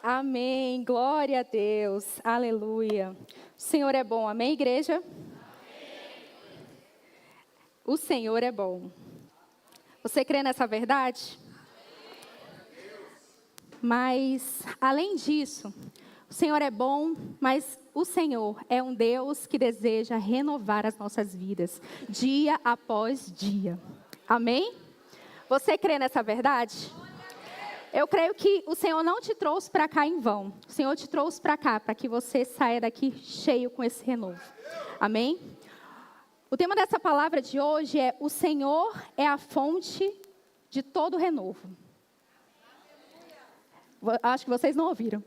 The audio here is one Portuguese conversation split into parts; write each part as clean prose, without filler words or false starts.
Amém. Glória a Deus. Aleluia. O Senhor é bom. Amém, igreja? Amém. O Senhor é bom. Você crê nessa verdade? Mas, além disso, o Senhor é bom, mas o Senhor é um Deus que deseja renovar as nossas vidas, dia após dia. Amém? Você crê nessa verdade? Eu creio que o Senhor não te trouxe para cá em vão. O Senhor te trouxe para cá, para que você saia daqui cheio com esse renovo. Amém? O tema dessa palavra de hoje é: o Senhor é a fonte de todo renovo. Acho que vocês não ouviram.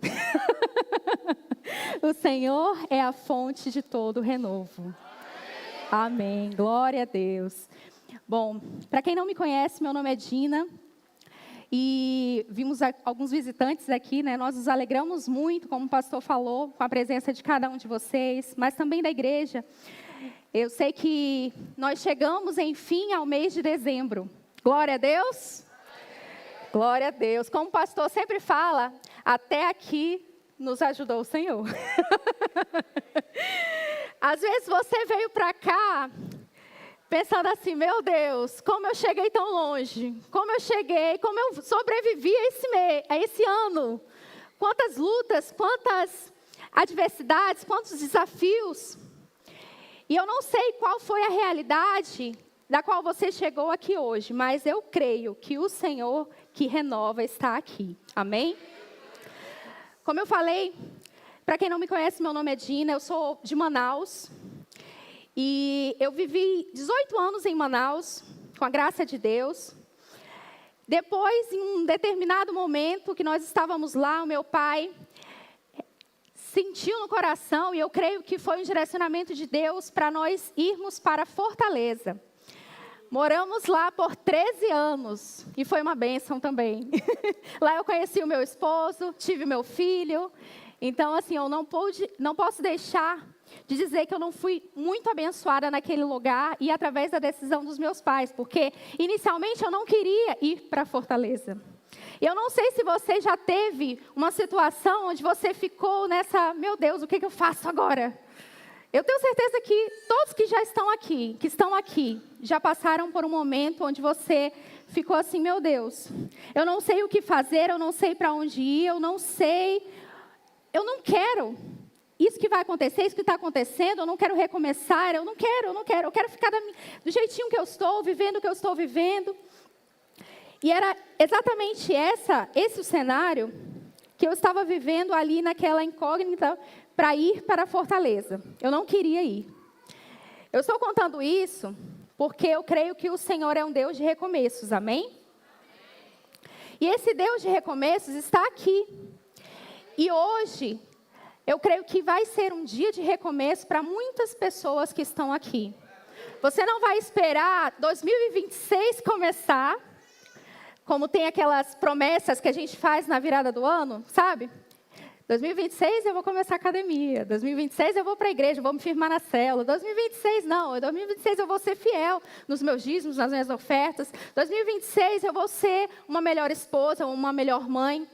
O Senhor é a fonte de todo renovo. Amém. Glória a Deus. Bom, para quem não me conhece, meu nome é Dina. E vimos alguns visitantes aqui, né? Nós nos alegramos muito, como o pastor falou, com a presença de cada um de vocês, mas também da igreja. Eu sei que nós chegamos, enfim, ao mês de dezembro. Glória a Deus. Glória a Deus. Como o pastor sempre fala, até aqui nos ajudou o Senhor. Às vezes você veio para cá pensando assim: meu Deus, como eu cheguei tão longe, como eu cheguei, como eu sobrevivi a esse ano. Quantas lutas, quantas adversidades, quantos desafios. E eu não sei qual foi a realidade da qual você chegou aqui hoje, mas eu creio que o Senhor que renova está aqui. Amém? Como eu falei, para quem não me conhece, meu nome é Dina, eu sou de Manaus. E eu vivi 18 anos em Manaus, com a graça de Deus. Depois, em um determinado momento que nós estávamos lá, o meu pai sentiu no coração, e eu creio que foi um direcionamento de Deus para nós irmos para Fortaleza. Moramos lá por 13 anos, e foi uma bênção também. Lá eu conheci o meu esposo, tive meu filho. Então, assim, eu não posso deixar de dizer que eu não fui muito abençoada naquele lugar e através da decisão dos meus pais, porque inicialmente eu não queria ir para Fortaleza. Eu não sei se você já teve uma situação onde você ficou nessa: meu Deus, o que eu faço agora? Eu tenho certeza que todos que estão aqui, já passaram por um momento onde você ficou assim: meu Deus, eu não sei o que fazer, eu não sei para onde ir, eu não quero. Isso que vai acontecer, isso que está acontecendo, eu não quero recomeçar, eu quero ficar do jeitinho que eu estou, vivendo o que eu estou vivendo. E era exatamente esse o cenário que eu estava vivendo ali naquela incógnita para ir para Fortaleza. Eu não queria ir. Eu estou contando isso porque eu creio que o Senhor é um Deus de recomeços, amém? E esse Deus de recomeços está aqui. E hoje eu creio que vai ser um dia de recomeço para muitas pessoas que estão aqui. Você não vai esperar 2026 começar, como tem aquelas promessas que a gente faz na virada do ano, sabe? 2026 eu vou começar a academia, 2026 eu vou para a igreja, vou me firmar na célula, 2026 não, 2026 eu vou ser fiel nos meus dízimos, nas minhas ofertas, 2026 eu vou ser uma melhor esposa, uma melhor mãe.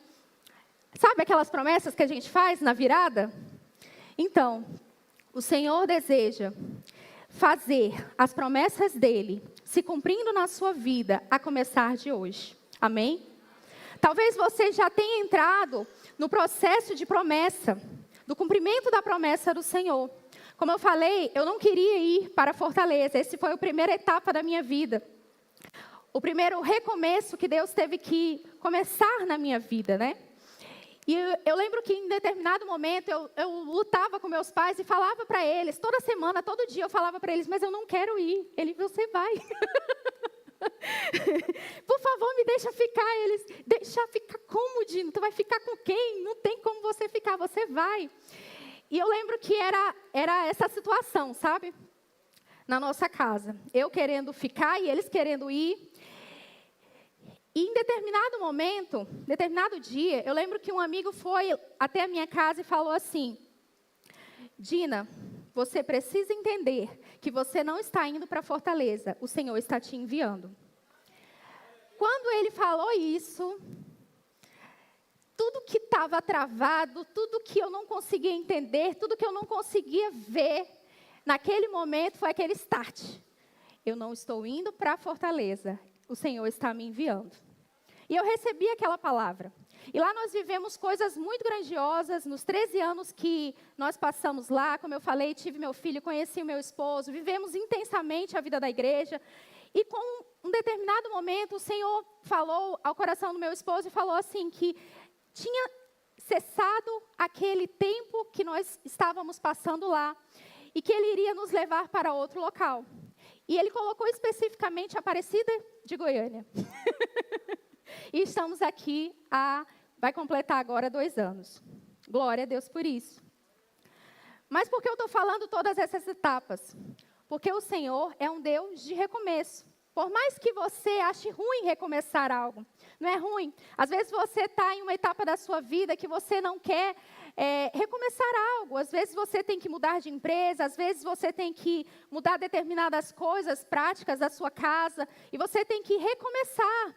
Sabe aquelas promessas que a gente faz na virada? Então, o Senhor deseja fazer as promessas dEle se cumprindo na sua vida a começar de hoje. Amém? Talvez você já tenha entrado no processo de promessa, do cumprimento da promessa do Senhor. Como eu falei, eu não queria ir para Fortaleza. Essa foi a primeira etapa da minha vida. O primeiro recomeço que Deus teve que começar na minha vida, né? E eu lembro que em determinado momento eu lutava com meus pais e falava para eles, toda semana, todo dia eu falava para eles: mas eu não quero ir. Você vai. Por favor, me deixa ficar. Eles: deixa ficar como, Dino? Tu vai ficar com quem? Não tem como você ficar, você vai. E eu lembro que era essa situação, sabe? Na nossa casa. Eu querendo ficar e eles querendo ir. E em determinado momento, determinado dia, eu lembro que um amigo foi até a minha casa e falou assim: Dina, você precisa entender que você não está indo para Fortaleza, o Senhor está te enviando. Quando ele falou isso, estava travado, tudo que eu não conseguia entender, tudo que eu não conseguia ver, naquele momento foi aquele start. Eu não estou indo para a Fortaleza, o Senhor está me enviando. E eu recebi aquela palavra. E lá nós vivemos coisas muito grandiosas, nos 13 anos que nós passamos lá, como eu falei, tive meu filho, conheci o meu esposo, vivemos intensamente a vida da igreja. E com um determinado momento, o Senhor falou ao coração do meu esposo e falou assim, que tinha cessado aquele tempo que nós estávamos passando lá, e que Ele iria nos levar para outro local. E Ele colocou especificamente Aparecida de Goiânia. E estamos aqui, vai completar agora 2 anos. Glória a Deus por isso. Mas por que eu estou falando todas essas etapas? Porque o Senhor é um Deus de recomeço. Por mais que você ache ruim recomeçar algo, não é ruim. Às vezes você está em uma etapa da sua vida que você não quer recomeçar algo. Às vezes você tem que mudar de empresa, às vezes você tem que mudar determinadas coisas práticas da sua casa, e você tem que recomeçar.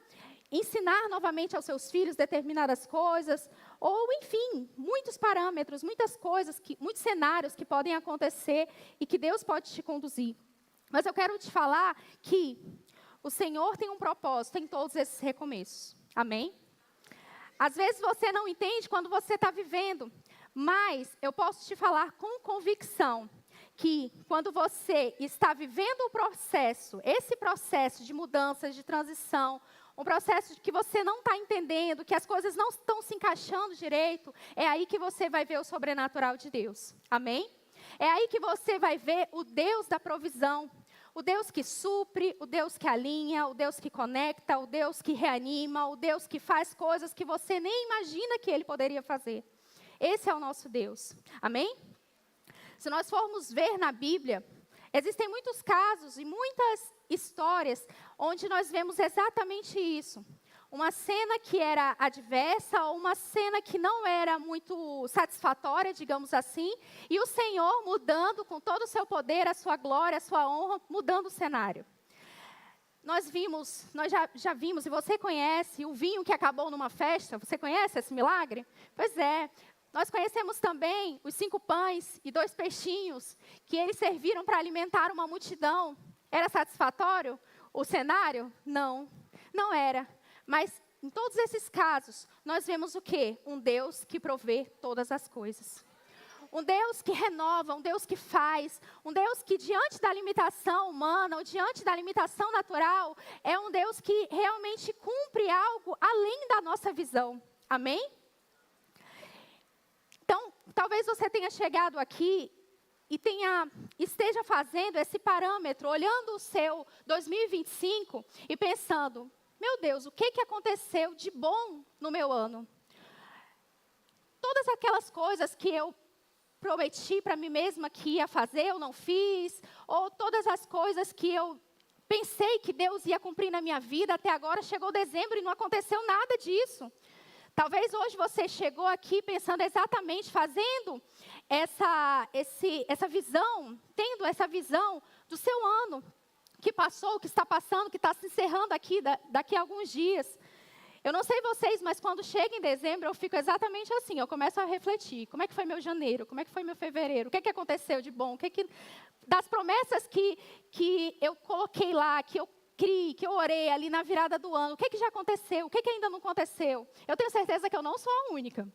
Ensinar novamente aos seus filhos determinadas coisas, ou enfim, muitos parâmetros, muitas coisas, muitos cenários que podem acontecer e que Deus pode te conduzir. Mas eu quero te falar que o Senhor tem um propósito em todos esses recomeços. Amém? Às vezes você não entende quando você está vivendo, mas eu posso te falar com convicção que quando você está vivendo o processo, esse processo de mudanças, de transição, um processo de que você não está entendendo, que as coisas não estão se encaixando direito, é aí que você vai ver o sobrenatural de Deus. Amém? É aí que você vai ver o Deus da provisão, o Deus que supre, o Deus que alinha, o Deus que conecta, o Deus que reanima, o Deus que faz coisas que você nem imagina que Ele poderia fazer. Esse é o nosso Deus. Amém? Se nós formos ver na Bíblia, existem muitos casos e muitas histórias onde nós vemos exatamente isso. Uma cena que era adversa, ou uma cena que não era muito satisfatória, digamos assim, e o Senhor mudando com todo o seu poder, a sua glória, a sua honra, mudando o cenário. Nós já vimos, e você conhece, o vinho que acabou numa festa, você conhece esse milagre? Pois é. Nós conhecemos também os 5 pães e 2 peixinhos, que eles serviram para alimentar uma multidão. Era satisfatório o cenário? Não, não era. Mas em todos esses casos, nós vemos o quê? Um Deus que provê todas as coisas. Um Deus que renova, um Deus que faz, um Deus que diante da limitação humana, ou diante da limitação natural, é um Deus que realmente cumpre algo além da nossa visão. Amém? Então, talvez você tenha chegado aqui e esteja fazendo esse parâmetro, olhando o seu 2025 e pensando, meu Deus, o que aconteceu de bom no meu ano? Todas aquelas coisas que eu prometi para mim mesma que ia fazer, eu não fiz, ou todas as coisas que eu pensei que Deus ia cumprir na minha vida, até agora chegou dezembro e não aconteceu nada disso. Talvez hoje você chegou aqui pensando exatamente, fazendo essa visão, tendo essa visão do seu ano que passou, que está passando, que está se encerrando aqui daqui a alguns dias. Eu não sei vocês, mas quando chega em dezembro eu fico exatamente assim, eu começo a refletir. Como é que foi meu janeiro? Como é que foi meu fevereiro? O que aconteceu de bom? Das promessas que eu coloquei lá, que eu criei, que eu orei ali na virada do ano, o que já aconteceu? O que ainda não aconteceu? Eu tenho certeza que eu não sou a única.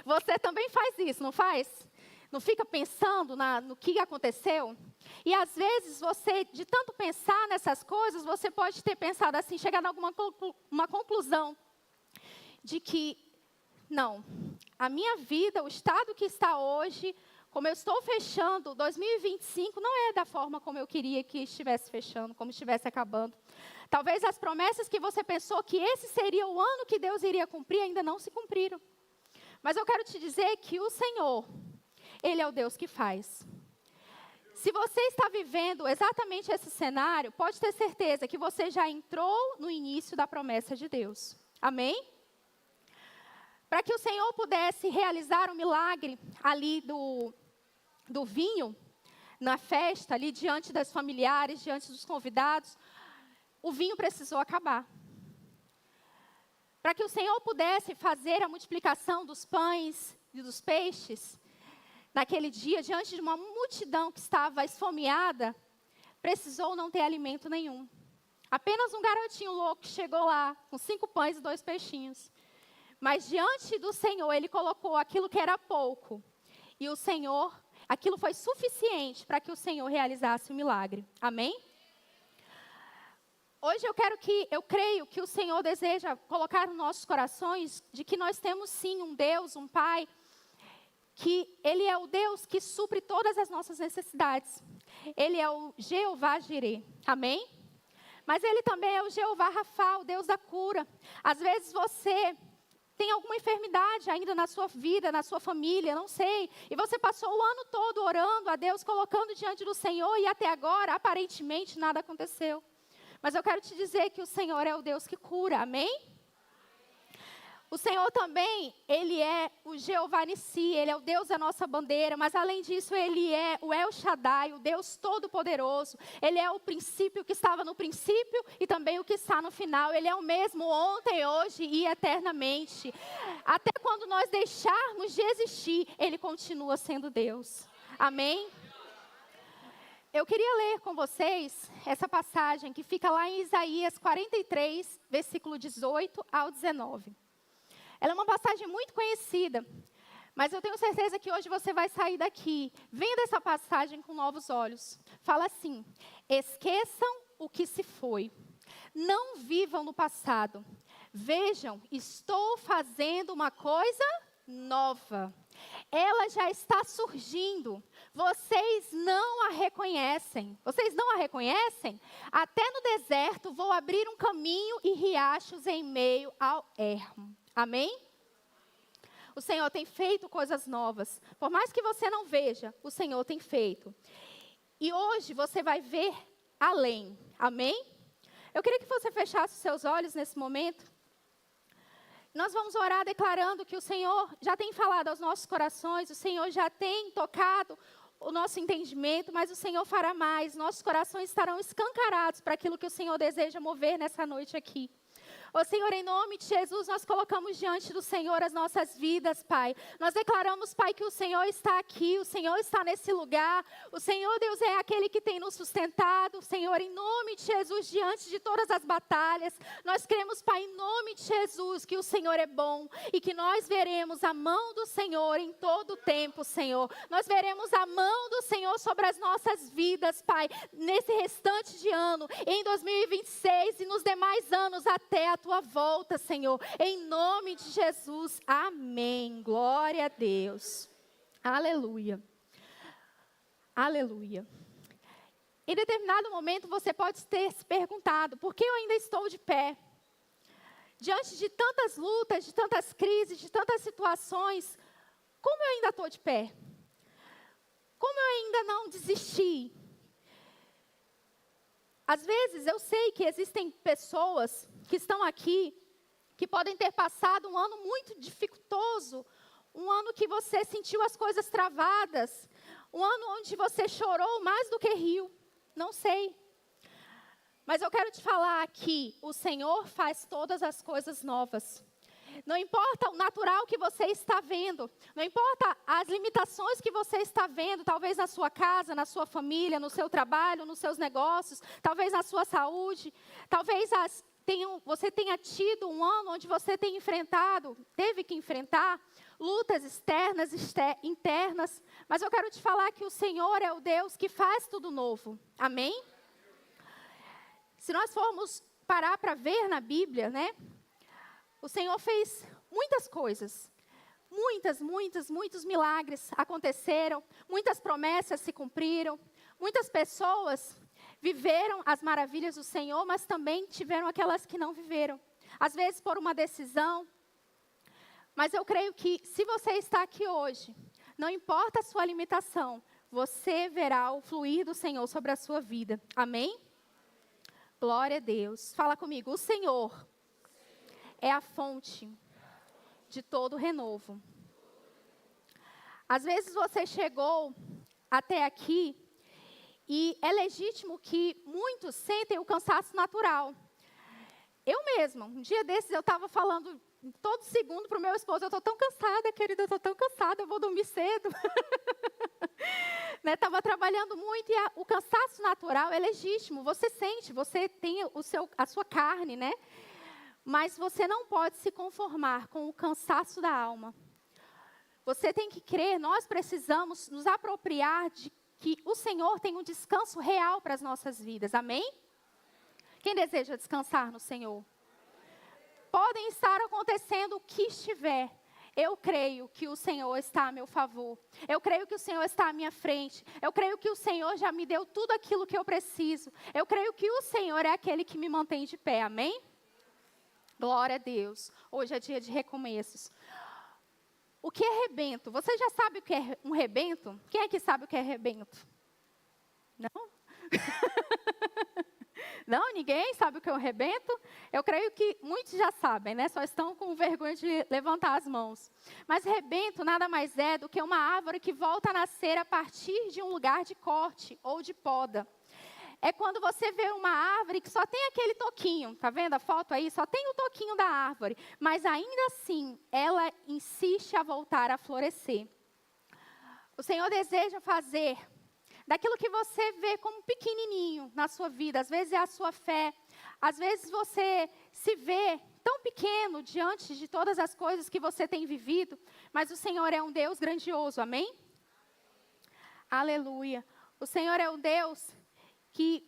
Você também faz isso, não faz? Não fica pensando no que aconteceu? E às vezes você, de tanto pensar nessas coisas, você pode ter pensado assim, chegado a uma conclusão de que, não, a minha vida, o estado que está hoje, como eu estou fechando 2025, não é da forma como eu queria que estivesse fechando, como estivesse acabando. Talvez as promessas que você pensou que esse seria o ano que Deus iria cumprir, ainda não se cumpriram. Mas eu quero te dizer que o Senhor, Ele é o Deus que faz. Se você está vivendo exatamente esse cenário, pode ter certeza que você já entrou no início da promessa de Deus. Amém? Para que o Senhor pudesse realizar o milagre ali do vinho, na festa, ali diante das familiares, diante dos convidados, o vinho precisou acabar. para que o Senhor pudesse fazer a multiplicação dos pães e dos peixes, naquele dia, diante de uma multidão que estava esfomeada, precisou não ter alimento nenhum. Apenas um garotinho louco que chegou lá, com 5 pães e 2 peixinhos. Mas diante do Senhor, ele colocou aquilo que era pouco. E o Senhor, aquilo foi suficiente para que o Senhor realizasse o milagre. Amém? Hoje eu creio que o Senhor deseja colocar nos nossos corações de que nós temos sim um Deus, um Pai, que Ele é o Deus que supre todas as nossas necessidades. Ele é o Jeová Jireh. Amém? Mas Ele também é o Jeová Rafa, o Deus da cura. Às vezes você tem alguma enfermidade ainda na sua vida, na sua família, não sei. E você passou o ano todo orando a Deus, colocando diante do Senhor, e até agora, aparentemente, nada aconteceu. Mas eu quero te dizer que o Senhor é o Deus que cura, amém? O Senhor também, Ele é o Jeová Nissi, Ele é o Deus da nossa bandeira, mas além disso, Ele é o El Shaddai, o Deus Todo-Poderoso. Ele é o princípio que estava no princípio e também o que está no final. Ele é o mesmo ontem, hoje e eternamente. Até quando nós deixarmos de existir, Ele continua sendo Deus. Amém? Eu queria ler com vocês essa passagem que fica lá em Isaías 43, versículo 18 ao 19. Ela é uma passagem muito conhecida, mas eu tenho certeza que hoje você vai sair daqui, vendo essa passagem com novos olhos. Fala assim: esqueçam o que se foi, não vivam no passado. Vejam, estou fazendo uma coisa nova. Ela já está surgindo. Vocês não a reconhecem. Vocês não a reconhecem? Até no deserto vou abrir um caminho e riachos em meio ao ermo. Amém? O Senhor tem feito coisas novas. Por mais que você não veja, o Senhor tem feito. E hoje você vai ver além. Amém? Eu queria que você fechasse os seus olhos nesse momento. Nós vamos orar declarando que o Senhor já tem falado aos nossos corações, o Senhor já tem tocado o nosso entendimento, mas o Senhor fará mais. Nossos corações estarão escancarados para aquilo que o Senhor deseja mover nessa noite aqui. Ó Senhor, em nome de Jesus, nós colocamos diante do Senhor as nossas vidas, Pai. Nós declaramos, Pai, que o Senhor está aqui, o Senhor está nesse lugar. O Senhor, Deus, é aquele que tem nos sustentado. Senhor, em nome de Jesus, diante de todas as batalhas, nós cremos, Pai, em nome de Jesus, que o Senhor é bom e que nós veremos a mão do Senhor em todo o tempo, Senhor. Nós veremos a mão do Senhor sobre as nossas vidas, Pai, nesse restante de ano, em 2026 e nos demais anos até a tua volta, Senhor, em nome de Jesus, amém, glória a Deus, aleluia, aleluia. Em determinado momento você pode ter se perguntado, por que eu ainda estou de pé? Diante de tantas lutas, de tantas crises, de tantas situações, como eu ainda estou de pé? Como eu ainda não desisti? Às vezes eu sei que existem pessoas que estão aqui, que podem ter passado um ano muito dificultoso, um ano que você sentiu as coisas travadas, um ano onde você chorou mais do que riu, não sei. Mas eu quero te falar que o Senhor faz todas as coisas novas. Não importa o natural que você está vendo, não importa as limitações que você está vendo, talvez na sua casa, na sua família, no seu trabalho, nos seus negócios, talvez na sua saúde, talvez você tenha tido um ano onde você teve que enfrentar lutas externas, internas, mas eu quero te falar que o Senhor é o Deus que faz tudo novo, amém? Se nós formos parar para ver na Bíblia, né? O Senhor fez muitas coisas, muitos milagres aconteceram, muitas promessas se cumpriram, muitas pessoas viveram as maravilhas do Senhor, mas também tiveram aquelas que não viveram. Às vezes por uma decisão, mas eu creio que se você está aqui hoje, não importa a sua limitação, você verá o fluir do Senhor sobre a sua vida. Amém? Glória a Deus. Fala comigo, o Senhor é a fonte de todo renovo. Às vezes você chegou até aqui e é legítimo que muitos sentem o cansaço natural. eu mesma, um dia desses eu estava falando todo segundo para o meu esposo, eu estou tão cansada, querida, eu estou tão cansada, eu vou dormir cedo. Estava trabalhando muito e o cansaço natural é legítimo, você sente, você tem a sua carne, né? Mas você não pode se conformar com o cansaço da alma. Você tem que crer, nós precisamos nos apropriar de que o Senhor tem um descanso real para as nossas vidas, amém? Quem deseja descansar no Senhor? Podem estar acontecendo o que estiver. Eu creio que o Senhor está a meu favor. Eu creio que o Senhor está à minha frente. Eu creio que o Senhor já me deu tudo aquilo que eu preciso. Eu creio que o Senhor é aquele que me mantém de pé, amém? Glória a Deus. Hoje é dia de recomeços. O que é rebento? Você já sabe o que é um rebento? Quem é que sabe o que é rebento? Não? Não? Ninguém sabe o que é um rebento? Eu creio que muitos já sabem, né? Só estão com vergonha de levantar as mãos. Mas rebento nada mais é do que uma árvore que volta a nascer a partir de um lugar de corte ou de poda. É quando você vê uma árvore que só tem aquele toquinho, tá vendo a foto aí? Só tem o toquinho da árvore, mas ainda assim, ela insiste a voltar a florescer. O Senhor deseja fazer daquilo que você vê como pequenininho na sua vida, às vezes é a sua fé, às vezes você se vê tão pequeno diante de todas as coisas que você tem vivido, mas o Senhor é um Deus grandioso, amém? Aleluia. O Senhor é um Deus que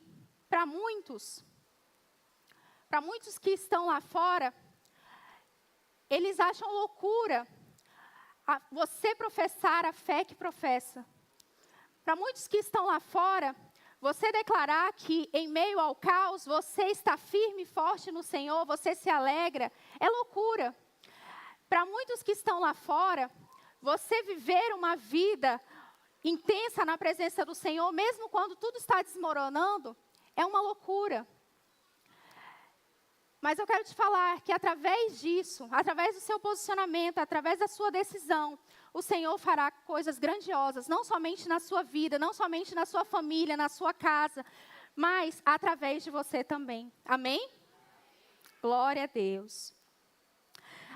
para muitos que estão lá fora, eles acham loucura você professar a fé que professa. Para muitos que estão lá fora, você declarar que em meio ao caos, você está firme e forte no Senhor, você se alegra, é loucura. Para muitos que estão lá fora, você viver uma vida intensa na presença do Senhor, mesmo quando tudo está desmoronando, é uma loucura. Mas eu quero te falar que através disso, através do seu posicionamento, através da sua decisão, o Senhor fará coisas grandiosas, não somente na sua vida, não somente na sua família, na sua casa, mas através de você também. Amém? Glória a Deus.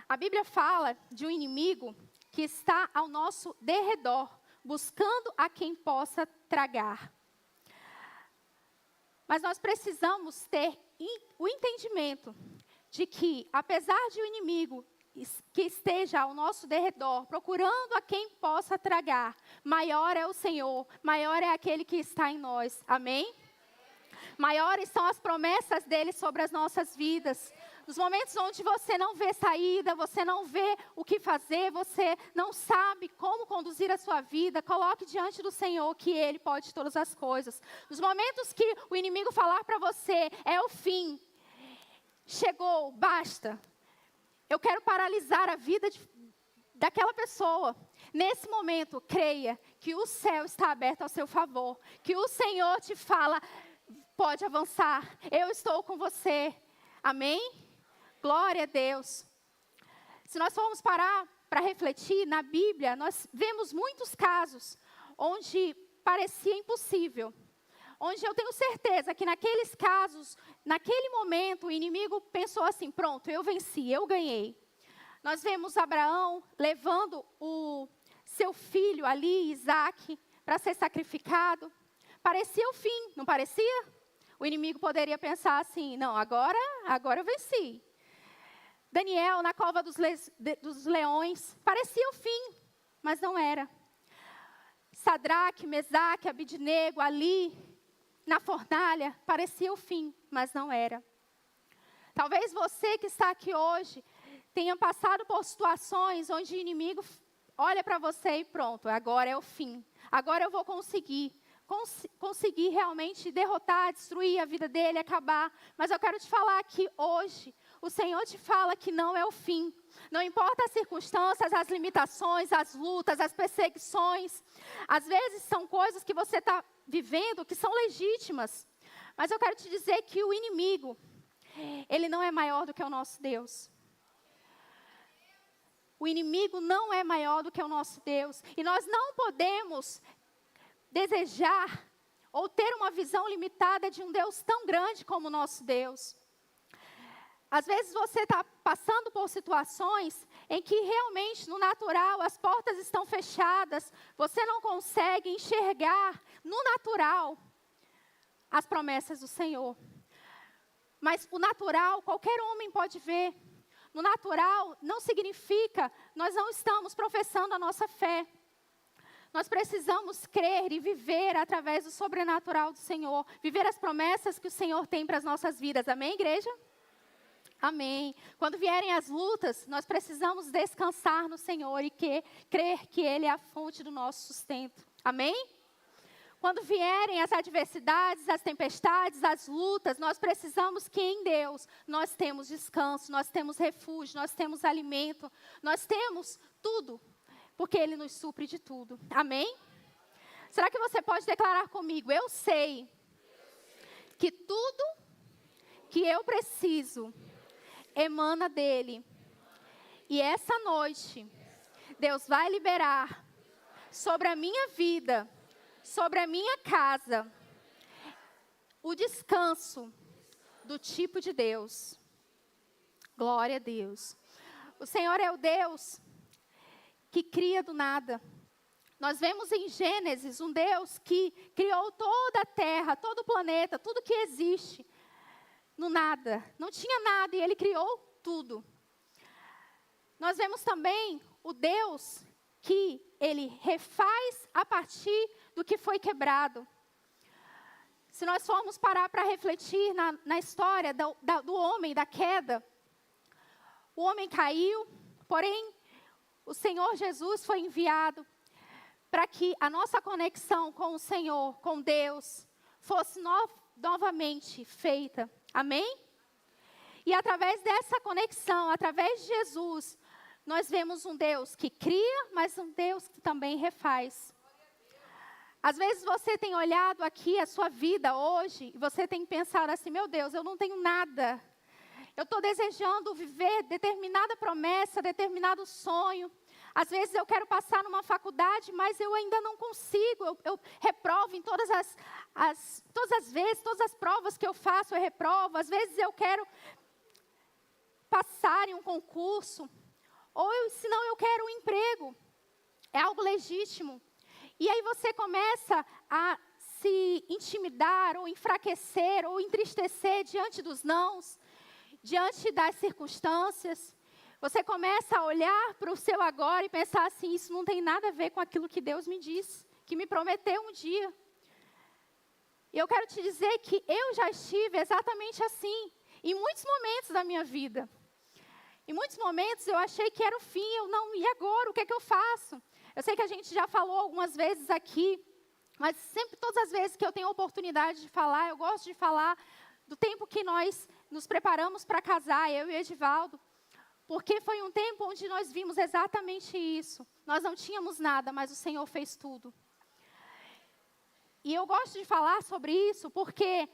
A Bíblia fala de um inimigo que está ao nosso derredor, buscando a quem possa tragar. Mas nós precisamos ter o entendimento de que, apesar de o inimigo que esteja ao nosso derredor, procurando a quem possa tragar, maior é o Senhor, maior é aquele que está em nós. Amém? Maiores são as promessas dele sobre as nossas vidas. Nos momentos onde você não vê saída, você não vê o que fazer, você não sabe como conduzir a sua vida, coloque diante do Senhor que Ele pode todas as coisas. Nos momentos que o inimigo falar para você, é o fim, chegou, basta. Eu quero paralisar a vida daquela pessoa. Nesse momento, creia que o céu está aberto ao seu favor, que o Senhor te fala, pode avançar, eu estou com você. Amém? Glória a Deus. Se nós formos parar para refletir, na Bíblia, nós vemos muitos casos onde parecia impossível. Onde eu tenho certeza que naqueles casos, naquele momento, o inimigo pensou assim, pronto, eu venci, eu ganhei. Nós vemos Abraão levando o seu filho ali, Isaque, para ser sacrificado. Parecia o fim, não parecia? O inimigo poderia pensar assim, não, agora eu venci. Daniel, na cova dos leões, parecia o fim, mas não era. Sadraque, Mesaque, Abidnego, ali, na fornalha, parecia o fim, mas não era. Talvez você que está aqui hoje, tenha passado por situações onde o inimigo olha para você e pronto, agora é o fim. Agora eu vou conseguir realmente derrotar, destruir a vida dele, acabar. Mas eu quero te falar que hoje, o Senhor te fala que não é o fim. Não importa as circunstâncias, as limitações, as lutas, as perseguições. Às vezes são coisas que você está vivendo que são legítimas. Mas eu quero te dizer que o inimigo, ele não é maior do que o nosso Deus. O inimigo não é maior do que o nosso Deus. E nós não podemos desejar ou ter uma visão limitada de um Deus tão grande como o nosso Deus. Às vezes você está passando por situações em que realmente, no natural, as portas estão fechadas, você não consegue enxergar, no natural, as promessas do Senhor. Mas o natural, qualquer homem pode ver. No natural, não significa, nós não estamos professando a nossa fé. Nós precisamos crer e viver através do sobrenatural do Senhor. Viver as promessas que o Senhor tem para as nossas vidas. Amém, igreja? Amém. Quando vierem as lutas, nós precisamos descansar no Senhor e crer que Ele é a fonte do nosso sustento. Amém? Quando vierem as adversidades, as tempestades, as lutas, nós precisamos que em Deus nós temos descanso, nós temos refúgio, nós temos alimento, nós temos tudo, porque Ele nos supre de tudo. Amém? Será que você pode declarar comigo? Eu sei que tudo que eu preciso emana dEle. E essa noite, Deus vai liberar sobre a minha vida, sobre a minha casa, o descanso do tipo de Deus. Glória a Deus. O Senhor é o Deus que cria do nada. Nós vemos em Gênesis um Deus que criou toda a terra, todo o planeta, tudo que existe, no nada. Não tinha nada e Ele criou tudo. Nós vemos também o Deus que Ele refaz a partir do que foi quebrado. Se nós formos parar para refletir na história do homem, da queda, o homem caiu, porém, o Senhor Jesus foi enviado para que a nossa conexão com o Senhor, com Deus, fosse novamente feita. Amém? E através dessa conexão, através de Jesus, nós vemos um Deus que cria, mas um Deus que também refaz. Às vezes você tem olhado aqui a sua vida hoje, e você tem pensado assim, meu Deus, eu não tenho nada. Eu estou desejando viver determinada promessa, determinado sonho. Às vezes eu quero passar numa faculdade, mas eu ainda não consigo. Eu reprovo em todas as vezes, todas as provas que eu faço, eu reprovo. Às vezes eu quero passar em um concurso. Senão eu quero um emprego. É algo legítimo. E aí você começa a se intimidar, ou enfraquecer, ou entristecer diante dos nãos, diante das circunstâncias. Você começa a olhar para o seu agora e pensar assim, isso não tem nada a ver com aquilo que Deus me disse, que me prometeu um dia. E eu quero te dizer que eu já estive exatamente assim, em muitos momentos da minha vida. Em muitos momentos eu achei que era o fim, e agora, o que é que eu faço? Eu sei que a gente já falou algumas vezes aqui, mas sempre, todas as vezes que eu tenho a oportunidade de falar, eu gosto de falar do tempo que nós nos preparamos para casar, eu e o Edivaldo. Porque foi um tempo onde nós vimos exatamente isso. Nós não tínhamos nada, mas o Senhor fez tudo. E eu gosto de falar sobre isso porque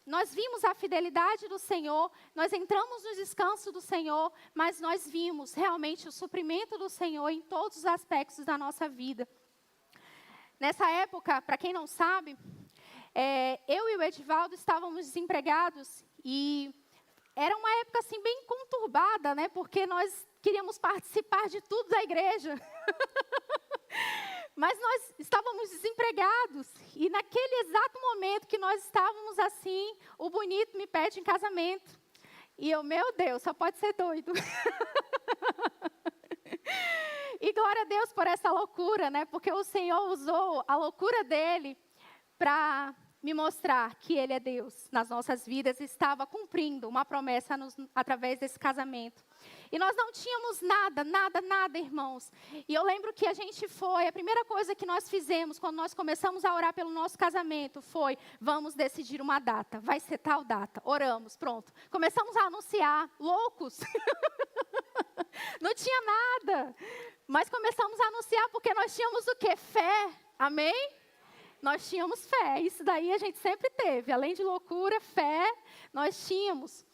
nós vimos a fidelidade do Senhor, nós entramos no descanso do Senhor, mas nós vimos realmente o suprimento do Senhor em todos os aspectos da nossa vida. Nessa época, para quem não sabe, eu e o Edivaldo estávamos desempregados e era uma época assim bem conturbada, né? Porque nós queríamos participar de tudo da igreja. Mas nós estávamos desempregados. E naquele exato momento que nós estávamos assim, o bonito me pede em casamento. E eu, meu Deus, só pode ser doido. E glória a Deus por essa loucura, né? Porque o Senhor usou a loucura dele para me mostrar que Ele é Deus nas nossas vidas e estava cumprindo uma promessa através desse casamento. E nós não tínhamos nada, irmãos. E eu lembro que a primeira coisa que nós fizemos quando nós começamos a orar pelo nosso casamento foi, vamos decidir uma data, vai ser tal data. Oramos, pronto. Começamos a anunciar, loucos. Não tinha nada. Mas começamos a anunciar porque nós tínhamos o quê? Fé. Amém? Nós tínhamos fé, isso daí a gente sempre teve. Além de loucura, fé, nós tínhamos.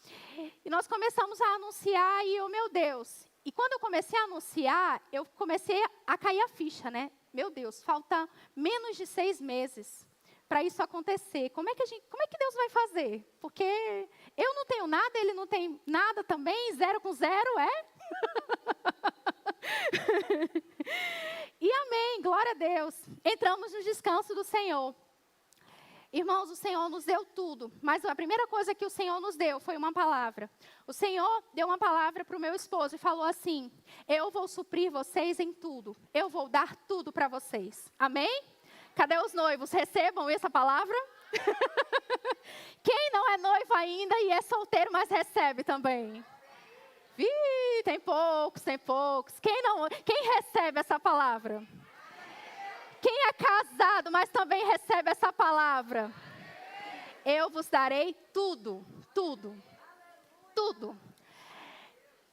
E nós começamos a anunciar e meu Deus. E quando eu comecei a anunciar, eu comecei a cair a ficha, né? Meu Deus, falta menos de 6 meses para isso acontecer? Como é que Deus vai fazer? Porque eu não tenho nada, ele não tem nada também, 0 com 0 é? E amém, glória a Deus. Entramos no descanso do Senhor. Irmãos, o Senhor nos deu tudo, mas a primeira coisa que o Senhor nos deu foi uma palavra. O Senhor deu uma palavra para o meu esposo e falou assim: eu vou suprir vocês em tudo, eu vou dar tudo para vocês. Amém? Cadê os noivos? Recebam essa palavra? Quem não é noivo ainda e é solteiro, mas recebe também? Tem poucos. Quem recebe essa palavra? Quem é casado, mas também recebe essa palavra? Eu vos darei tudo.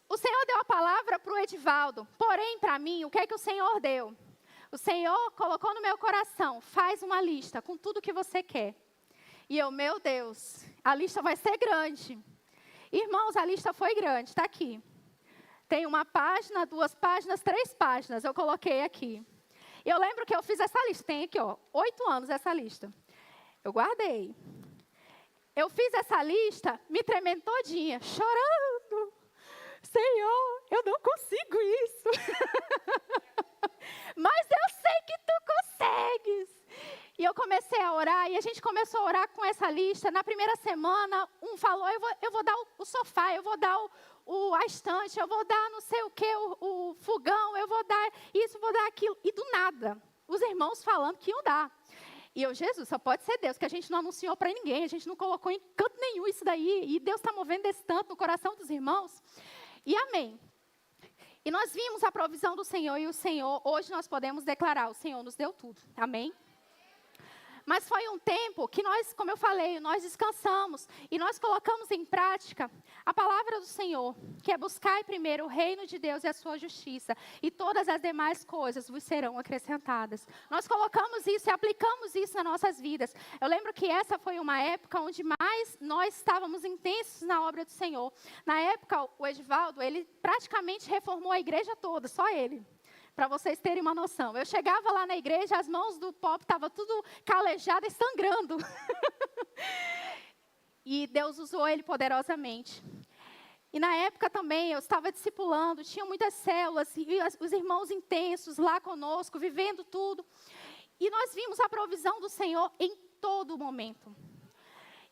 O Senhor deu a palavra para o Edivaldo. Porém, para mim, o que é que o Senhor deu? O Senhor colocou no meu coração: faz uma lista com tudo que você quer. E eu, meu Deus, a lista vai ser grande. Irmãos, a lista foi grande, está aqui. Tem 1 página, 2 páginas, 3 páginas, eu coloquei aqui. Eu lembro que eu fiz essa lista, tem aqui, 8 anos essa lista. Eu guardei. Eu fiz essa lista, me tremendo todinha, chorando. Senhor, eu não consigo isso. Mas eu sei que tu consegues. E eu comecei a orar, e a gente começou a orar com essa lista. Na primeira semana, um falou: eu vou dar o sofá, eu vou dar a estante, eu vou dar não sei o que, o fogão, eu vou dar isso, vou dar aquilo. E do nada, os irmãos falando que iam dar. E eu, Jesus, só pode ser Deus, que a gente não anunciou para ninguém, a gente não colocou em canto nenhum isso daí. E Deus está movendo desse tanto no coração dos irmãos. E amém. E nós vimos a provisão do Senhor, e o Senhor, hoje nós podemos declarar: o Senhor nos deu tudo. Amém? Mas foi um tempo que nós, como eu falei, nós descansamos e nós colocamos em prática a palavra do Senhor, que é: buscai primeiro o reino de Deus e a sua justiça, e todas as demais coisas vos serão acrescentadas. Nós colocamos isso e aplicamos isso nas nossas vidas. Eu lembro que essa foi uma época onde mais nós estávamos intensos na obra do Senhor. Na época, o Edivaldo, ele praticamente reformou a igreja toda, só ele. Para vocês terem uma noção. Eu chegava lá na igreja, as mãos do Pop estavam tudo calejadas e sangrando. E Deus usou ele poderosamente. E na época também, eu estava discipulando, tinha muitas células, e os irmãos intensos lá conosco, vivendo tudo. E nós vimos a provisão do Senhor em todo momento.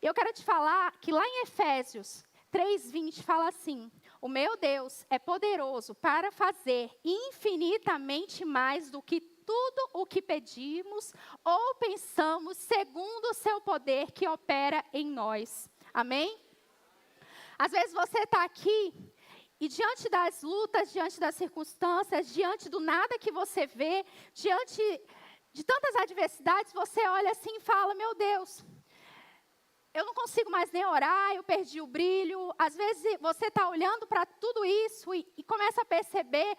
Eu quero te falar que lá em Efésios 3:20 fala assim: o meu Deus é poderoso para fazer infinitamente mais do que tudo o que pedimos ou pensamos, segundo o seu poder que opera em nós. Amém? Às vezes você está aqui e diante das lutas, diante das circunstâncias, diante do nada que você vê, diante de tantas adversidades, você olha assim e fala: meu Deus, eu não consigo mais nem orar, eu perdi o brilho. Às vezes você está olhando para tudo isso e começa a perceber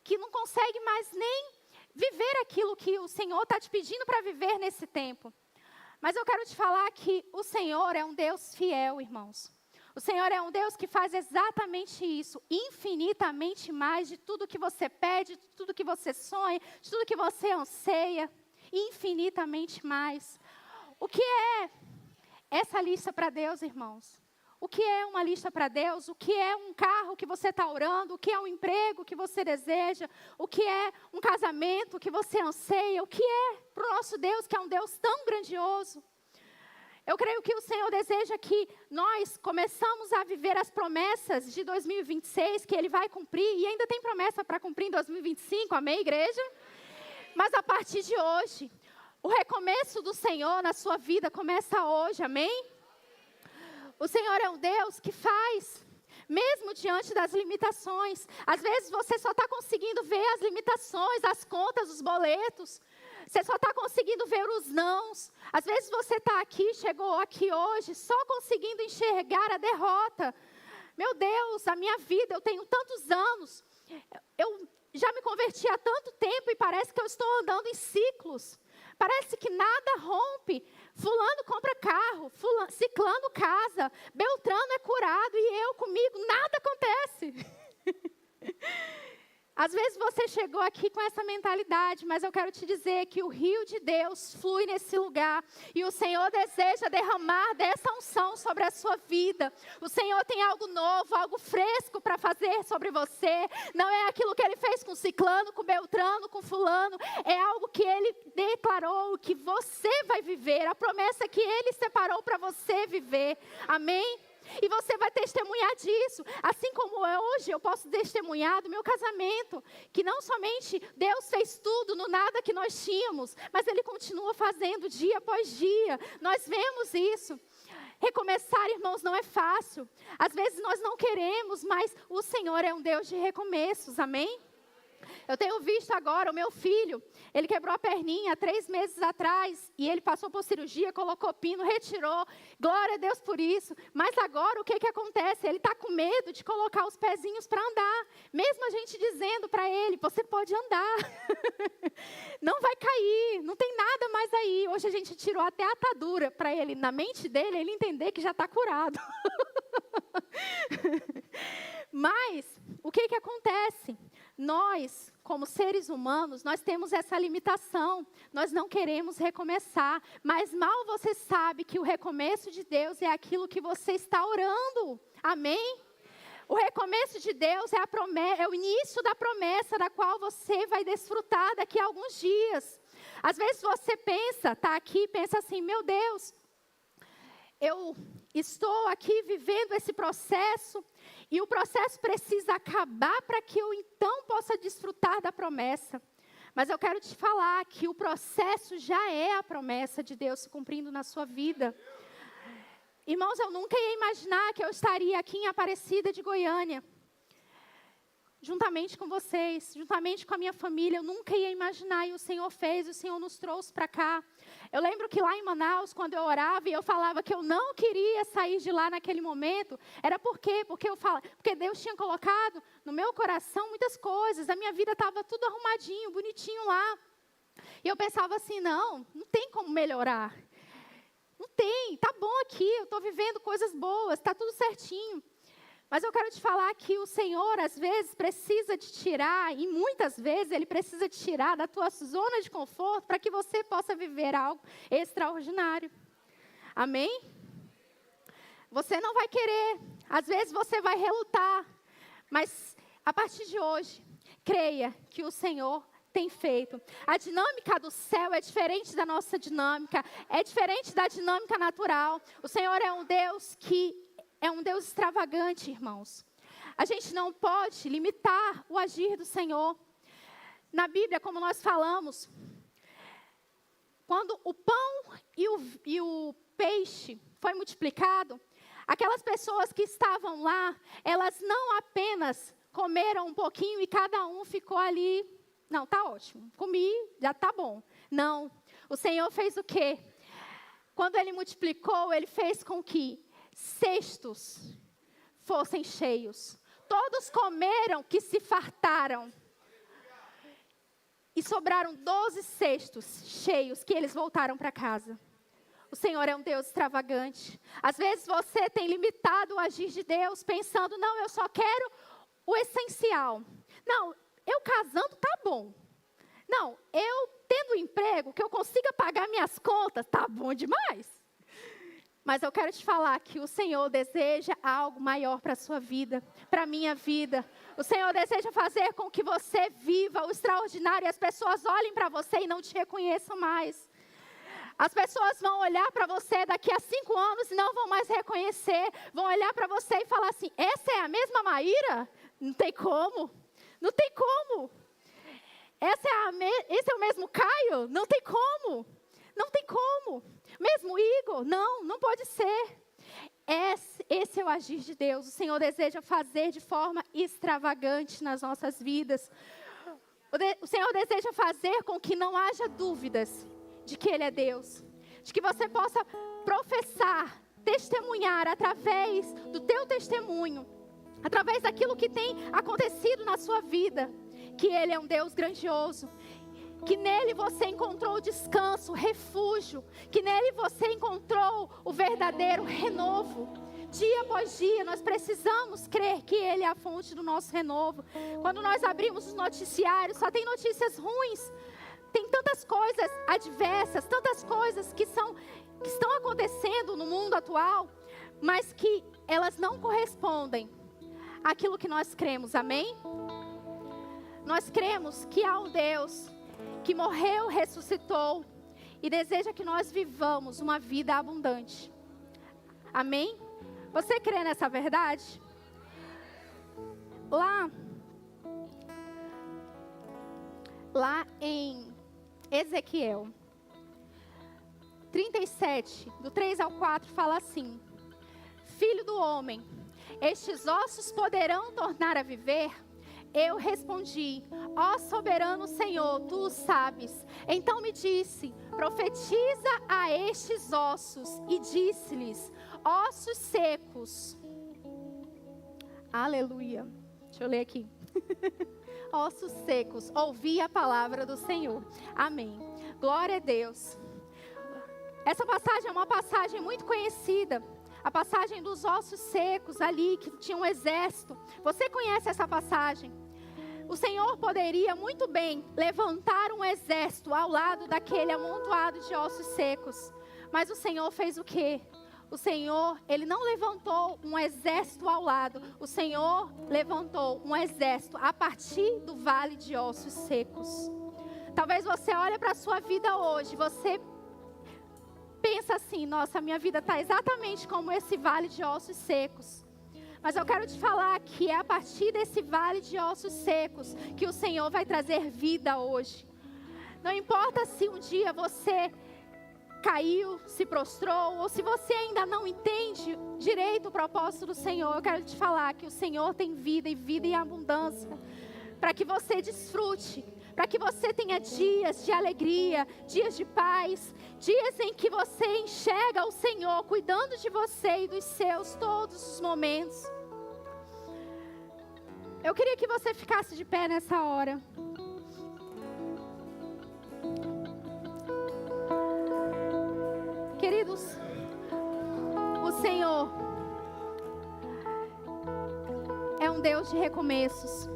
que não consegue mais nem viver aquilo que o Senhor está te pedindo para viver nesse tempo. Mas eu quero te falar que o Senhor é um Deus fiel, irmãos. O Senhor é um Deus que faz exatamente isso, infinitamente mais de tudo que você pede, de tudo que você sonha, de tudo que você anseia, infinitamente mais. O que é essa lista para Deus, irmãos? O que é uma lista para Deus? O que é um carro que você está orando? O que é um emprego que você deseja? O que é um casamento que você anseia? O que é para o nosso Deus, que é um Deus tão grandioso? Eu creio que o Senhor deseja que nós começamos a viver as promessas de 2026, que Ele vai cumprir, e ainda tem promessa para cumprir em 2025, amém, igreja? Mas a partir de hoje, o recomeço do Senhor na sua vida começa hoje, amém? O Senhor é um Deus que faz, mesmo diante das limitações. Às vezes você só está conseguindo ver as limitações, as contas, os boletos. Você só está conseguindo ver os nãos. Às vezes você está aqui, chegou aqui hoje, só conseguindo enxergar a derrota. Meu Deus, a minha vida, eu tenho tantos anos. Eu já me converti há tanto tempo e parece que eu estou andando em ciclos. Parece que nada rompe. Fulano compra carro, ciclano casa, Beltrano é curado e eu comigo, nada acontece. Às vezes você chegou aqui com essa mentalidade, mas eu quero te dizer que o rio de Deus flui nesse lugar. E o Senhor deseja derramar dessa unção sobre a sua vida. O Senhor tem algo novo, algo fresco para fazer sobre você. Não é aquilo que Ele fez com Ciclano, com Beltrano, com Fulano. É algo que Ele declarou, que você vai viver. A promessa que Ele separou para você viver. Amém? E você vai testemunhar disso. Assim como hoje eu posso testemunhar do meu casamento. Que não somente Deus fez tudo no nada que nós tínhamos. Mas Ele continua fazendo dia após dia. Nós vemos isso. Recomeçar, irmãos, não é fácil. Às vezes nós não queremos, mas o Senhor é um Deus de recomeços. Amém? Eu tenho visto agora o meu filho, ele quebrou a perninha 3 meses atrás, e ele passou por cirurgia, colocou pino, retirou, glória a Deus por isso. Mas agora o que acontece? Ele está com medo de colocar os pezinhos para andar, mesmo a gente dizendo para ele, você pode andar, não vai cair, não tem nada mais aí. Hoje a gente tirou até a atadura para ele, na mente dele, ele entender que já está curado. Mas, o que acontece? Nós, como seres humanos, nós temos essa limitação. Nós não queremos recomeçar. Mas mal você sabe que o recomeço de Deus é aquilo que você está orando. Amém? O recomeço de Deus é o início da promessa da qual você vai desfrutar daqui a alguns dias. Às vezes você pensa, está aqui e pensa assim, meu Deus, eu estou aqui vivendo esse processo e o processo precisa acabar para que eu então possa desfrutar da promessa. Mas eu quero te falar que o processo já é a promessa de Deus se cumprindo na sua vida. Irmãos, eu nunca ia imaginar que eu estaria aqui em Aparecida de Goiânia, juntamente com vocês, juntamente com a minha família. Eu nunca ia imaginar, e o Senhor fez, o Senhor nos trouxe para cá. Eu lembro que lá em Manaus, quando eu orava e eu falava que eu não queria sair de lá naquele momento, era por quê? Porque Deus tinha colocado no meu coração muitas coisas, a minha vida estava tudo arrumadinho, bonitinho lá. E eu pensava assim, não tem como melhorar. Não tem, tá bom aqui, eu estou vivendo coisas boas, está tudo certinho. Mas eu quero te falar que o Senhor, às vezes, precisa te tirar, e muitas vezes Ele precisa te tirar da tua zona de conforto para que você possa viver algo extraordinário. Amém? Você não vai querer, às vezes você vai relutar, mas a partir de hoje, creia que o Senhor tem feito. A dinâmica do céu é diferente da nossa dinâmica, é diferente da dinâmica natural. O Senhor é um Deus que é um Deus extravagante, irmãos. A gente não pode limitar o agir do Senhor. Na Bíblia, como nós falamos, quando o pão e o peixe foi multiplicado, aquelas pessoas que estavam lá, elas não apenas comeram um pouquinho e cada um ficou ali. Não, tá ótimo, comi, já tá bom. Não, o Senhor fez o quê? Quando Ele multiplicou, Ele fez com que cestos fossem cheios. Todos comeram que se fartaram. E sobraram 12 cestos cheios que eles voltaram para casa. O Senhor é um Deus extravagante. Às vezes você tem limitado o agir de Deus pensando, não, eu só quero o essencial. Não, eu casando tá bom. Não, eu tendo um emprego que eu consiga pagar minhas contas, tá bom demais. Mas eu quero te falar que o Senhor deseja algo maior para a sua vida, para a minha vida. O Senhor deseja fazer com que você viva o extraordinário e as pessoas olhem para você e não te reconheçam mais. As pessoas vão olhar para você daqui a 5 anos e não vão mais reconhecer. Vão olhar para você e falar assim, essa é a mesma Maíra? Não tem como. Não tem como. Esse é o mesmo Caio? Não tem como. Não tem como. Mesmo Igor? Não pode ser. Esse é o agir de Deus. O Senhor deseja fazer de forma extravagante nas nossas vidas. O Senhor deseja fazer com que não haja dúvidas de que Ele é Deus. De que você possa professar, testemunhar através do teu testemunho, através daquilo que tem acontecido na sua vida, que Ele é um Deus grandioso. Que nele você encontrou descanso, refúgio. Que nele você encontrou o verdadeiro renovo. Dia após dia, nós precisamos crer que Ele é a fonte do nosso renovo. Quando nós abrimos os noticiários, só tem notícias ruins. Tem tantas coisas adversas, tantas coisas que estão acontecendo no mundo atual, mas que elas não correspondem àquilo que nós cremos, amém? Nós cremos que há um Deus que morreu, ressuscitou e deseja que nós vivamos uma vida abundante, amém? Você crê nessa verdade? Lá em Ezequiel 37, do 3 ao 4, fala assim: Filho do homem, estes ossos poderão tornar a viver? Eu respondi: ó soberano Senhor, tu o sabes. Então me disse: profetiza a estes ossos. E disse-lhes: ossos secos. Aleluia. Deixa eu ler aqui. Ossos secos, ouvi a palavra do Senhor. Amém. Glória a Deus. Essa passagem é uma passagem muito conhecida. A passagem dos ossos secos ali, que tinha um exército. Você conhece essa passagem? O Senhor poderia muito bem levantar um exército ao lado daquele amontoado de ossos secos. Mas o Senhor fez o quê? O Senhor, Ele não levantou um exército ao lado. O Senhor levantou um exército a partir do vale de ossos secos. Talvez você olhe para a sua vida hoje, você pensa assim: nossa, minha vida está exatamente como esse vale de ossos secos. Mas eu quero te falar que é a partir desse vale de ossos secos que o Senhor vai trazer vida hoje. Não importa se um dia você caiu, se prostrou, ou se você ainda não entende direito o propósito do Senhor, eu quero te falar que o Senhor tem vida e vida em abundância, para que você desfrute, para que você tenha dias de alegria, dias de paz, dias em que você enxerga o Senhor cuidando de você e dos seus todos os momentos. Eu queria que você ficasse de pé nessa hora. Queridos, o Senhor é um Deus de recomeços.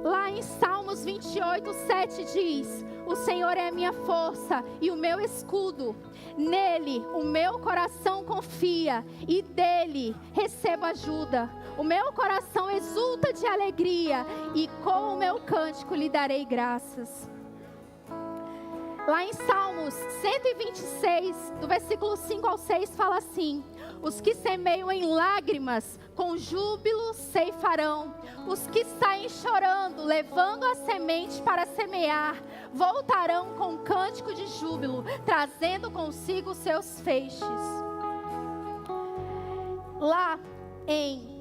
Lá em Salmos 28, 7 diz: o Senhor é a minha força e o meu escudo. Nele o meu coração confia e dele recebo ajuda. O meu coração exulta de alegria e com o meu cântico lhe darei graças. Lá em Salmos 126, do versículo 5 ao 6, fala assim: os que semeiam em lágrimas, com júbilo ceifarão. Os que saem chorando, levando a semente para semear, voltarão com cântico de júbilo, trazendo consigo seus feixes. Lá em...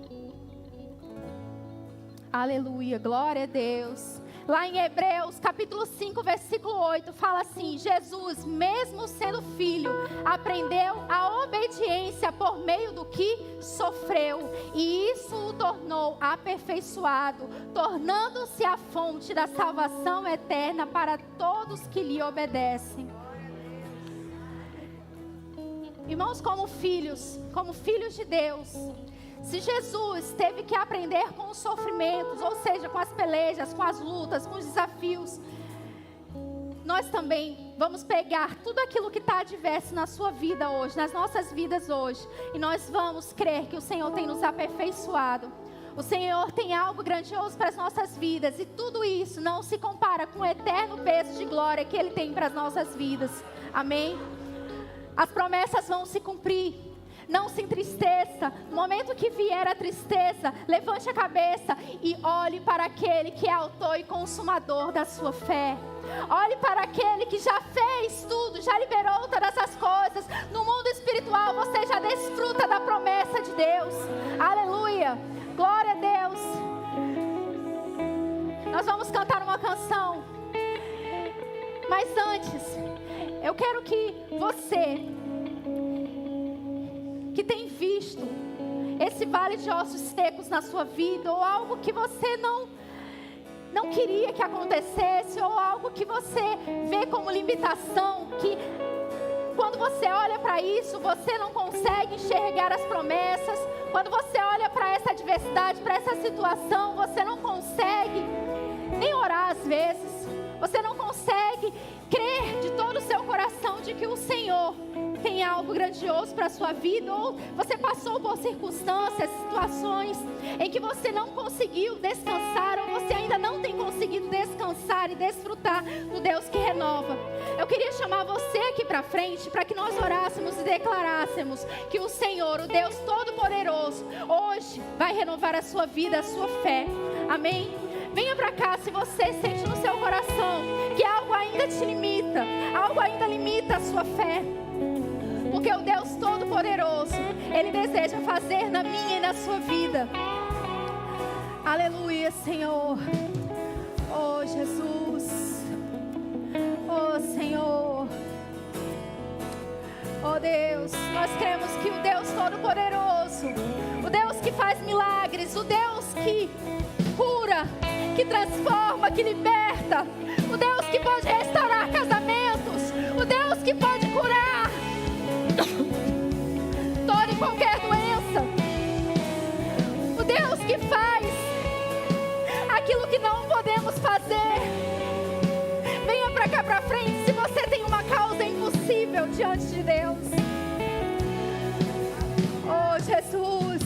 Aleluia, glória a Deus. Lá em Hebreus, capítulo 5, versículo 8, fala assim: Jesus, mesmo sendo filho, aprendeu a obediência por meio do que sofreu. E isso o tornou aperfeiçoado, tornando-se a fonte da salvação eterna para todos que lhe obedecem. Irmãos, como filhos de Deus, se Jesus teve que aprender com os sofrimentos, ou seja, com as pelejas, com as lutas, com os desafios, nós também vamos pegar tudo aquilo que está adverso na sua vida hoje, nas nossas vidas hoje, e nós vamos crer que o Senhor tem nos aperfeiçoado. O Senhor tem algo grandioso para as nossas vidas, e tudo isso não se compara com o eterno peso de glória que Ele tem para as nossas vidas. Amém? As promessas vão se cumprir. Não se entristeça. No momento que vier a tristeza, levante a cabeça e olhe para aquele que é autor e consumador da sua fé. Olhe para aquele que já fez tudo, já liberou todas as coisas. No mundo espiritual você já desfruta da promessa de Deus. Aleluia, glória a Deus. Nós vamos cantar uma canção, mas antes eu quero que você que tem visto esse vale de ossos secos na sua vida, ou algo que você não queria que acontecesse, ou algo que você vê como limitação, que Quando você olha para isso, você não consegue enxergar as promessas. Quando você olha para essa adversidade, para essa situação, você não consegue nem orar às vezes. Você não consegue crer de todo o seu coração de que o Senhor tem algo grandioso para a sua vida. Ou você passou por circunstâncias, situações em que você não conseguiu descansar, ou você ainda não tem conseguido descansar e desfrutar do Deus que renova. Eu queria chamar você aqui para frente para que nós orássemos e declarássemos que o Senhor, o Deus Todo-Poderoso, hoje vai renovar a sua vida, a sua fé. Amém? Venha para cá se você sente no seu coração que algo ainda te limita, algo ainda limita a sua fé. Porque o Deus Todo-Poderoso, Ele deseja fazer na minha e na sua vida. Aleluia, Senhor. Oh, Jesus. Oh, Senhor. Oh, Deus, nós cremos que o Deus Todo-Poderoso, o Deus que faz milagres, o Deus que cura, que transforma, que liberta, o Deus que pode restaurar casamentos, o Deus que pode curar toda e qualquer doença, o Deus que faz aquilo que não podemos fazer. Venha para cá para frente se você tem uma causa impossível diante de Deus. Oh, Jesus,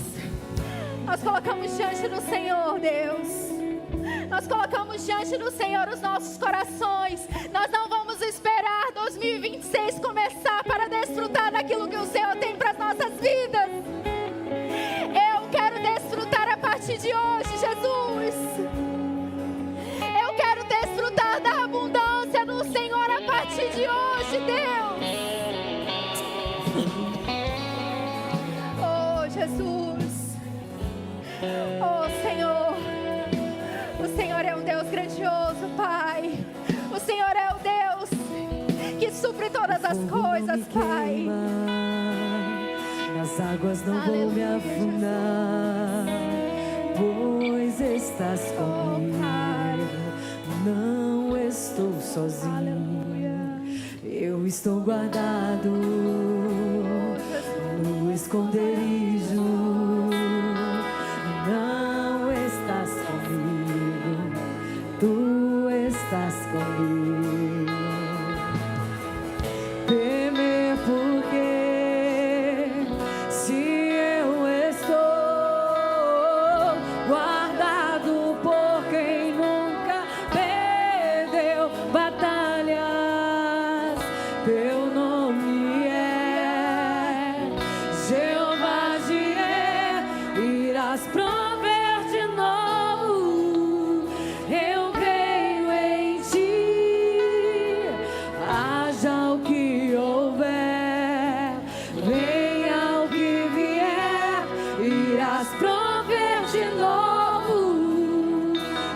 nós colocamos diante do Senhor, Deus. Nós colocamos diante do Senhor os nossos corações. Nós não vamos esperar 2026 começar para desfrutar daquilo que o Senhor tem para as nossas vidas. Eu quero desfrutar a partir de hoje, Jesus. Eu quero desfrutar da abundância do Senhor a partir de hoje, Deus. Oh, Jesus. Oh, Senhor. O Senhor é um Deus grandioso, Pai. O Senhor é o Deus que supre todas as coisas, Pai. Nas águas não vou me afundar, pois estás comigo. Não estou sozinho. Eu estou guardado no esconderijo. Não estás comigo. Tu estás comigo. Temer porque se eu estou guardado por quem nunca perdeu batalhas, teu nome é Jeová Jireh, irás prover de novo. Eu creio em ti, haja o que houver, venha o que vier, irás prover de novo.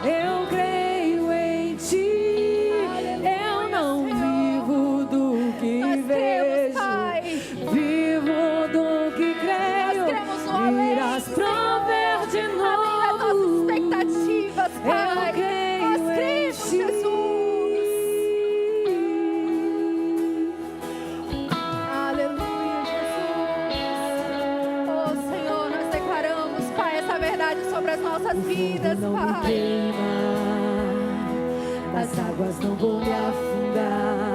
Eu creio em ti, eu não vivo do que Nós cremos, vejo, Pai. vivo do que creio, cremos no além, irás prover de além das nossas novo. expectativas, Pai. Eu creio Nós em cremos, ti. Jesus. Aleluia, Jesus. Oh, Senhor, nós declaramos, Pai, essa verdade sobre as nossas vidas, Não me Pai. queima, nas águas não vou me afundar,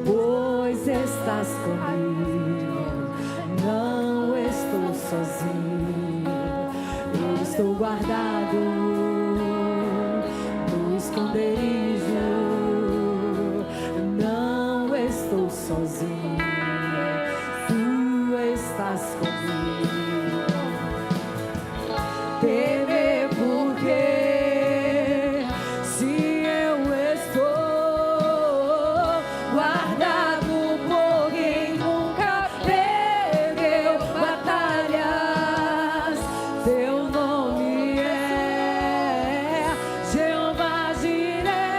pois estás comigo. Não estou sozinho, eu estou guardado no esconderijo. Não estou sozinho, tu estás comigo. Temer porque se eu estou guardado por quem nunca perdeu batalhas, teu nome é Jeová Jireh.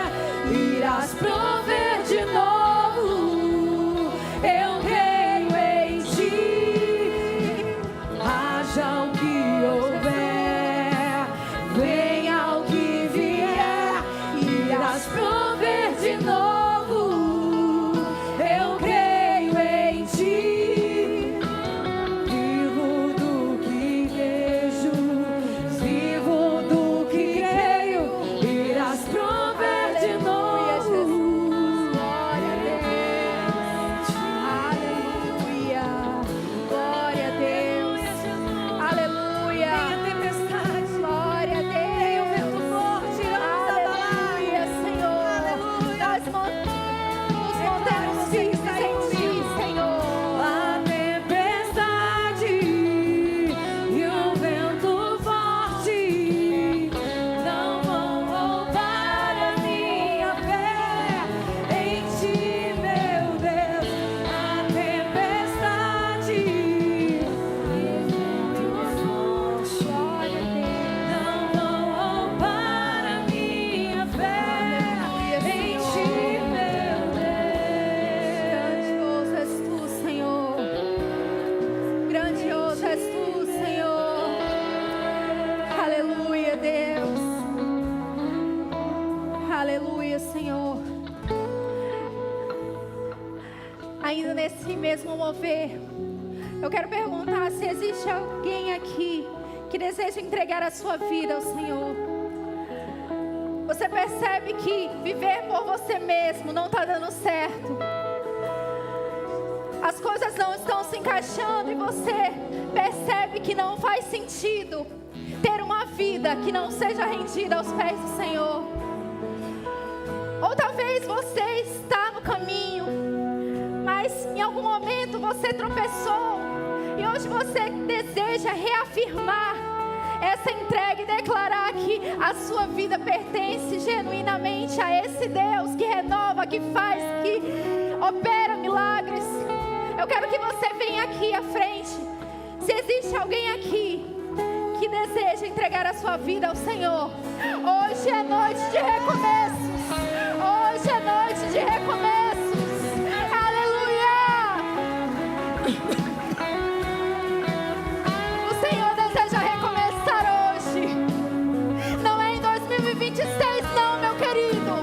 Aleluia, Senhor. Ainda nesse mesmo mover, eu quero perguntar se existe alguém aqui que deseja entregar a sua vida ao Senhor. Você percebe que viver por você mesmo não está dando certo. As coisas não estão se encaixando e você percebe que não faz sentido ter uma vida que não seja rendida aos pés do Senhor. Ou talvez você está no caminho, mas em algum momento você tropeçou e hoje você deseja reafirmar essa entrega e declarar que a sua vida pertence genuinamente a esse Deus que renova, que faz, que opera milagres. Eu quero que você venha aqui à frente. Se existe alguém aqui que deseja entregar a sua vida ao Senhor, hoje é noite de recomeços. Hoje é noite de recomeços. Aleluia! O Senhor deseja recomeçar hoje. Não é em 2026 não, meu querido.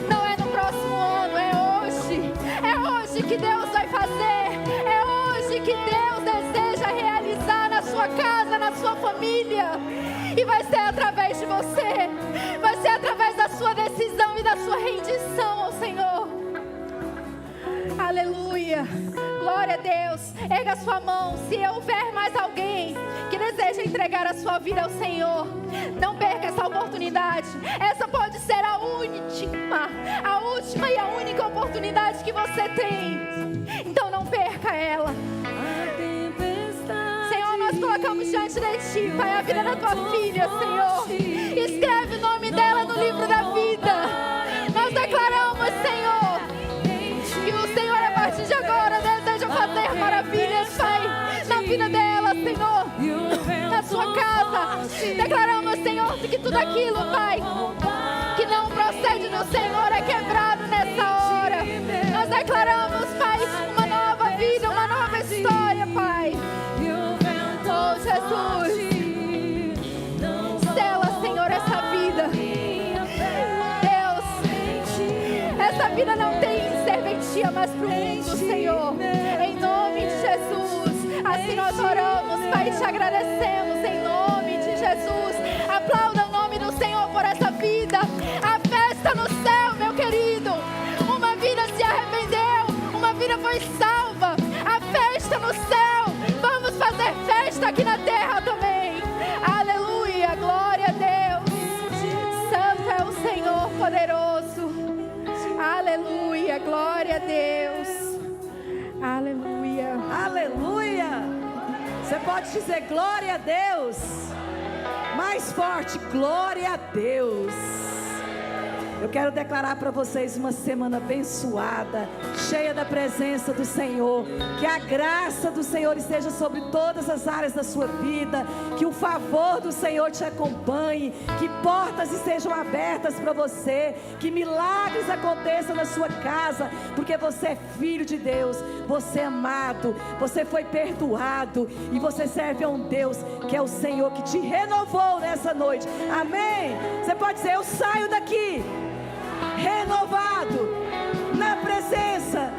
Não é no próximo ano, é hoje. É hoje que Deus vai fazer. É hoje que Deus deseja realizar na sua casa, na sua família. E vai ser através de você. Vai ser através da sua decisão e da sua rendição ao Senhor. Aleluia. Glória a Deus. Erga a sua mão. Se houver mais alguém que deseja entregar a sua vida ao Senhor, não perca essa oportunidade. Essa pode ser a última e a única oportunidade que você tem. Então não perca ela. Senhor, nós colocamos diante de Ti, Pai, a vida da Tua filha, Senhor. Escreve o nome dela no livro da vida. Nós declaramos, Senhor, que o Senhor, a partir de agora, deseja fazer maravilhas, Pai, na vida dela, Senhor, na sua casa. Declaramos, Senhor, que tudo aquilo, Pai, que não procede do Senhor é quebrado nessa hora. Nós declaramos, Pai, uma nova vida, uma nova história, Pai. Oh, Jesus. Sela, Senhor, essa vida. Deus, essa vida não tem serventia mais para o mundo, Senhor. Em nome de Jesus. Assim nós oramos, Pai, te agradecemos em nome de Jesus. Aplauda o nome do Senhor por essa vida. A festa no céu, meu querido. Uma vida se arrependeu, uma vida foi salva. A festa no céu. Vamos fazer festa aqui na terra também. Aleluia, glória a Deus. Santo é o Senhor poderoso. Aleluia, glória a Deus. Aleluia. Aleluia. Você pode dizer glória a Deus. Mais forte, glória a Deus. Eu quero declarar para vocês uma semana abençoada, cheia da presença do Senhor. Que a graça do Senhor esteja sobre todas as áreas da sua vida. Que o favor do Senhor te acompanhe. Que portas estejam abertas para você. Que milagres aconteçam na sua casa. Porque você é filho de Deus. Você é amado. Você foi perdoado. E você serve a um Deus que é o Senhor que te renovou nessa noite. Amém? Você pode dizer, eu saio daqui renovado, na presença